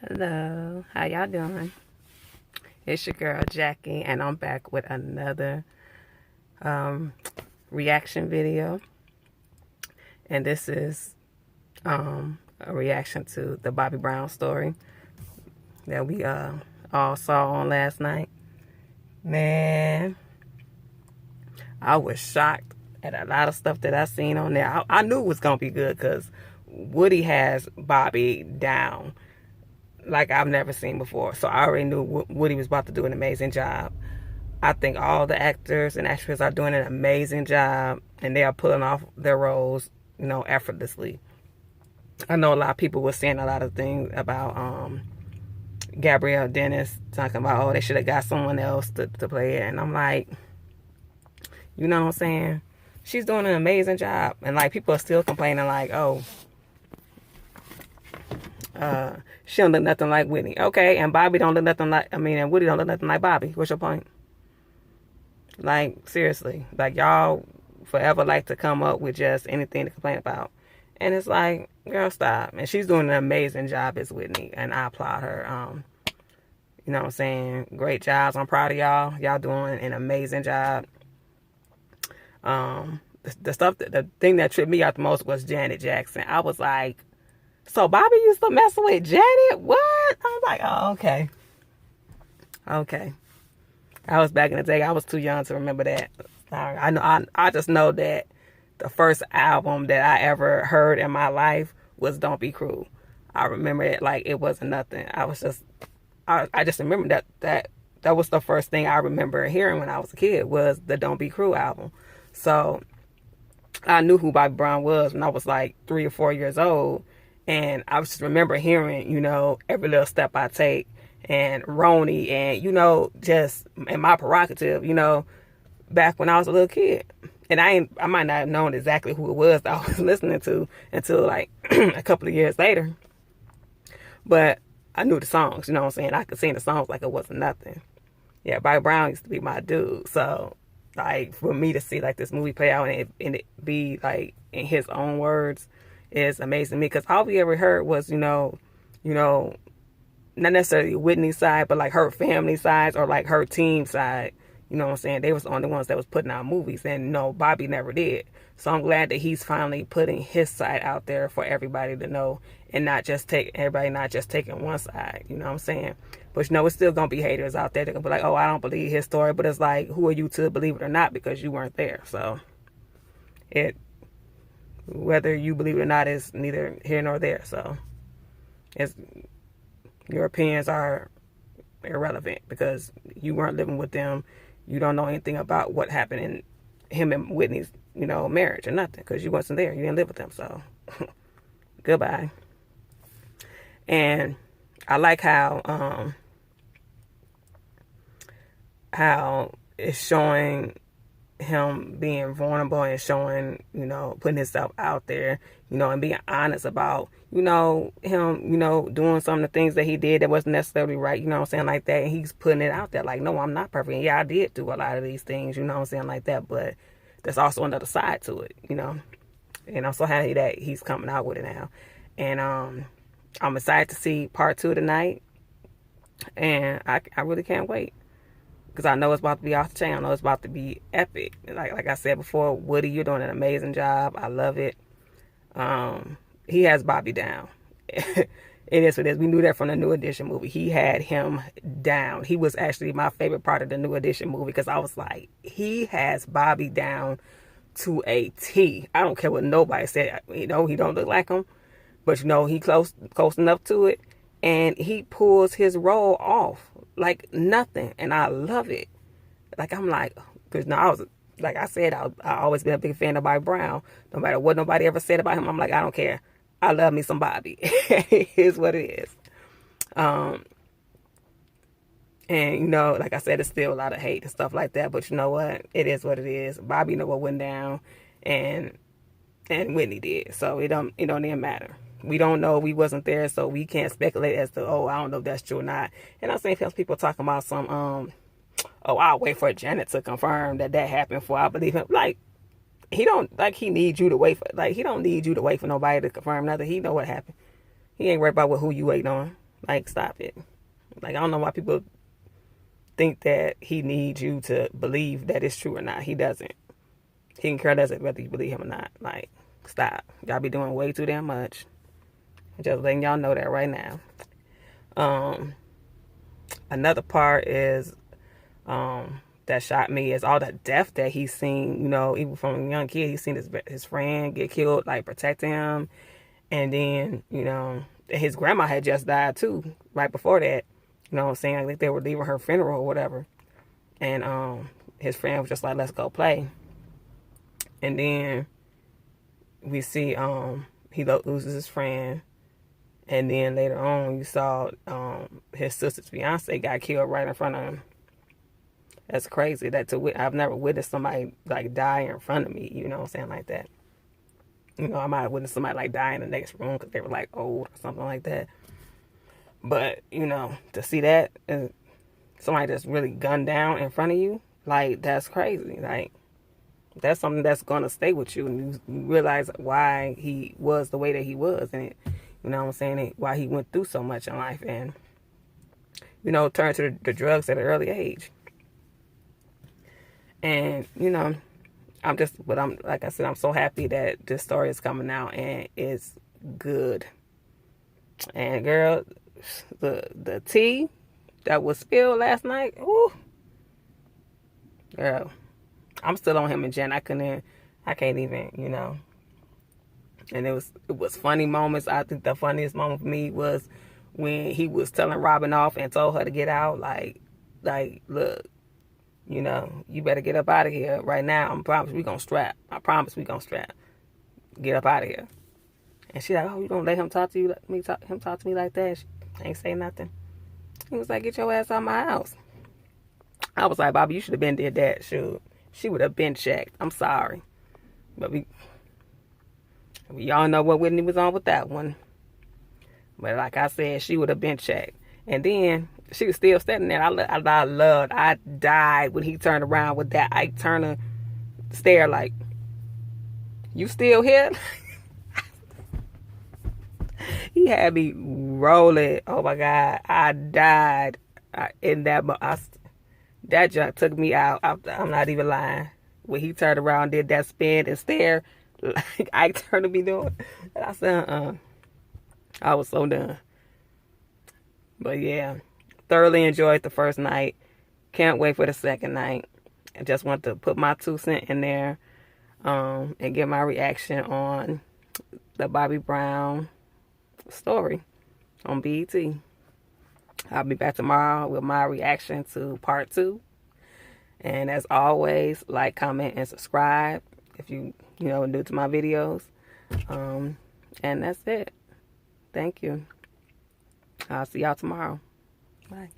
Hello, how y'all doing? It's your girl Jackie, and I'm back with another um, reaction video. And this is a reaction to the Bobby Brown story that we all saw on last night. Man, I was shocked at a lot of stuff that I seen on there. I knew it was gonna be good because Woody has Bobby down like I've never seen before. So I already knew Woody was about to do an amazing job. I think all the actors and actresses are doing an amazing job, and they are pulling off their roles, effortlessly. I know a lot of people were saying a lot of things about Gabrielle Dennis, talking about, oh, they should have got someone else to play it. And I'm like, you know what I'm saying? She's doing an amazing job. And, like, people are still complaining, like, oh, she don't look nothing like Whitney. Okay, and Bobby don't look nothing like, and Woody don't look nothing like Bobby. What's your point? Like, seriously. Like, y'all forever like to come up with just anything to complain about. And it's like, girl, stop. And she's doing an amazing job as Whitney, and I applaud her. You know what I'm saying? Great jobs. I'm proud of y'all. Y'all doing an amazing job. The thing that tripped me out the most was Janet Jackson. I was like, so Bobby used to mess with Janet? What? I was like, oh, okay. Okay. I was back in the day. I was too young to remember that. I just know that the first album that I ever heard in my life was Don't Be Cruel. I remember it like it wasn't nothing. I just remember that was the first thing I remember hearing when I was a kid was the Don't Be Cruel album. So I knew who Bobby Brown was when I was like 3 or 4 years old. And I just remember hearing, Every Little Step I Take and Roni and, just in my prerogative, back when I was a little kid. And I might not have known exactly who it was that I was listening to until like a couple of years later. But I knew the songs, you know what I'm saying? I could sing the songs like it wasn't nothing. Yeah, Bobby Brown used to be my dude. So, like, for me to see like this movie play out and it be like in his own words is amazing to me. Because all we ever heard was, not necessarily Whitney's side, but like her family side or like her team side. You know what I'm saying? They was the only ones that was putting out movies, and Bobby never did. So I'm glad that he's finally putting his side out there for everybody to know, and not just taking one side. You know what I'm saying? But it's still gonna be haters out there that gonna be like, oh, I don't believe his story. But it's like, who are you to believe it or not? Because you weren't there. So whether you believe it or not is neither here nor there. So your opinions are irrelevant because you weren't living with them. You don't know anything about what happened in him and Whitney's, marriage or nothing because you wasn't there. You didn't live with them. So goodbye. And I like how it's showing him being vulnerable and showing, putting himself out there, and being honest about, him, doing some of the things that he did that wasn't necessarily right, you know what I'm saying, like that. And he's putting it out there like, no, I'm not perfect. And yeah, I did do a lot of these things, you know what I'm saying, like that. But there's also another side to it, And I'm so happy that he's coming out with it now. And I'm excited to see part 2 tonight. And I really can't wait. Because I know it's about to be off the chain. I know it's about to be epic. Like I said before, Woody, you're doing an amazing job. I love it. He has Bobby down. It is what it is. We knew that from the New Edition movie. He had him down. He was actually my favorite part of the New Edition movie because I was like, he has Bobby down to a T. I don't care what nobody said. He don't look like him. But, he close enough to it. And he pulls his role off like nothing. And I love it. Like, I'm like, because now like I said, I always been a big fan of Bobby Brown. No matter what nobody ever said about him, I'm like, I don't care. I love me some Bobby. Here's what it is. And, like I said, it's still a lot of hate and stuff like that. But you know what? It is what it is. Bobby know what went down. And Whitney did. So it don't even matter. We don't know. We wasn't there, so we can't speculate as to, I don't know if that's true or not. And I'm saying people talking about some, I'll wait for Janet to confirm that happened before I believe him. Like, he needs you to wait for, he don't need you to wait for nobody to confirm nothing. He know what happened. He ain't worried about who you waiting on. Like, stop it. Like, I don't know why people think that he needs you to believe that it's true or not. He doesn't. He can care less whether you believe him or not. Like, stop. Y'all be doing way too damn much. Just letting y'all know that right now. Another part is that shocked me is all the death that he's seen. You know, even from a young kid, he's seen his friend get killed, like protecting him, and then his grandma had just died too, right before that. You know what I'm saying? I think they were leaving her funeral or whatever, and his friend was just like, "Let's go play," and then we see he loses his friend. And then later on, you saw his sister's fiance got killed right in front of him. That's crazy. I've never witnessed somebody like die in front of me. You know what I'm saying, like that. You know, I might have witnessed somebody like die in the next room because they were like old or something like that. But to see that and somebody just really gunned down in front of you, like that's crazy. Like that's something that's gonna stay with you, and you realize why he was the way that he was, and it. You know what I'm saying? Why he went through so much in life and, turned to the drugs at an early age. And, like I said, I'm so happy that this story is coming out and it's good. And girl, the tea that was spilled last night, ooh, girl, I'm still on him and Jen. I can't even, And it was funny moments. I think the funniest moment for me was when he was telling Robin off and told her to get out. Like, look, you better get up out of here right now. I promise we gonna strap. I promise we gonna strap. Get up out of here. And she like, oh, you gonna let him talk to you? Talk to me like that? She ain't say nothing. He was like, get your ass out of my house. I was like, Bobby, you should have been did that. Shoot, she would have been checked. I'm sorry, but we all know what Whitney was on with that one. But like I said, she would have been checked. And then she was still standing there. I died when he turned around with that Ike Turner stare like, you still here? He had me rolling. Oh my God. I died in that. That junk took me out. I'm not even lying. When he turned around, did that spin and stare, like Ike Turner be doing. I said, I was so done. But yeah, thoroughly enjoyed the first night. Can't wait for the second night. I just want to put my 2 cents in there and get my reaction on the Bobby Brown story on BET. I'll be back tomorrow with my reaction to part 2. And as always, like, comment, and subscribe if you new to my videos. And that's it. Thank you. I'll see y'all tomorrow. Bye.